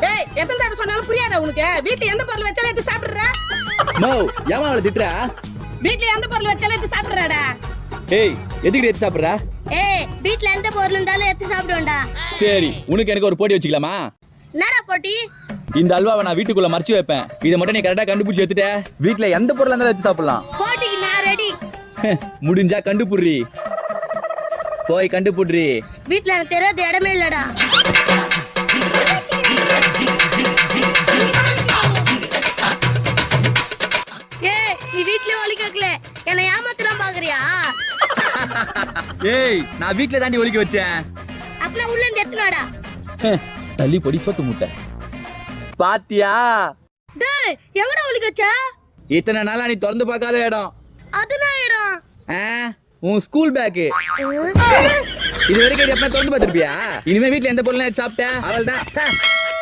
ஏய் எத்தனை தடவை சொன்னாலும் புரியாதா உனக்கு? வீட்ல எந்த பொருள் வச்சாலும் எடுத்து சாப்பிடுற. நோ ஏமா அவளை திட்டுற? வீட்ல எந்த பொருள் வச்சாலும் எடுத்து சாப்பிடுறடா. ஏய் எதுக்கு எடுத்து சாப்பிடுற? ஏய் வீட்ல எந்த பொருள் இருந்தாலும் எடுத்து சாப்பிடுவேன்டா. சரி உனக்கு எனக்கு ஒரு போட்டி வச்சுக்கலாமா? என்னடா போட்டி? இந்த அல்வாவை நான் வீட்டுக்குள்ள மறைச்சு வைப்பேன். இதை மட்டும் நீ கரெக்டா கண்டுபிடிச்சு எடுத்துட்ட வீட்ல எந்த பொருளா இருந்தாலும் எடுத்து சாப்பிடலாம். போட்டிக்கு நான் ரெடி. முடிஞ்சா கண்டுபிடுறி. போய் கண்டுபிடுறி. வீட்ல எனக்கு தெரியாத இடமே இல்லடா. ஏய் நீ வீட்லயே ஒலி கேக்கல. என்ன ஏமாத்தலாம் பாக்குறியா? ஏய் நான் வீட்ல தாண்டி ஒலிக்க வச்சேன். அப்பனா உள்ள இருந்து எத்துனாடா. தள்ளி பொடி சொத்து முட்டை. பாத்தியா? டேய் எங்கடா ஒலி கச்சா? இத்தனை நாளா நீ திறந்து பார்க்காத இடம். அதுனா இடம். உன் ஸ்கூல் பேக். இது வரைக்கும் எப்ப திறந்து பார்த்திருப்பியா? இனிமே வீட்ல எந்த பொருளும் சாப்பிட்ட அவள் தான்.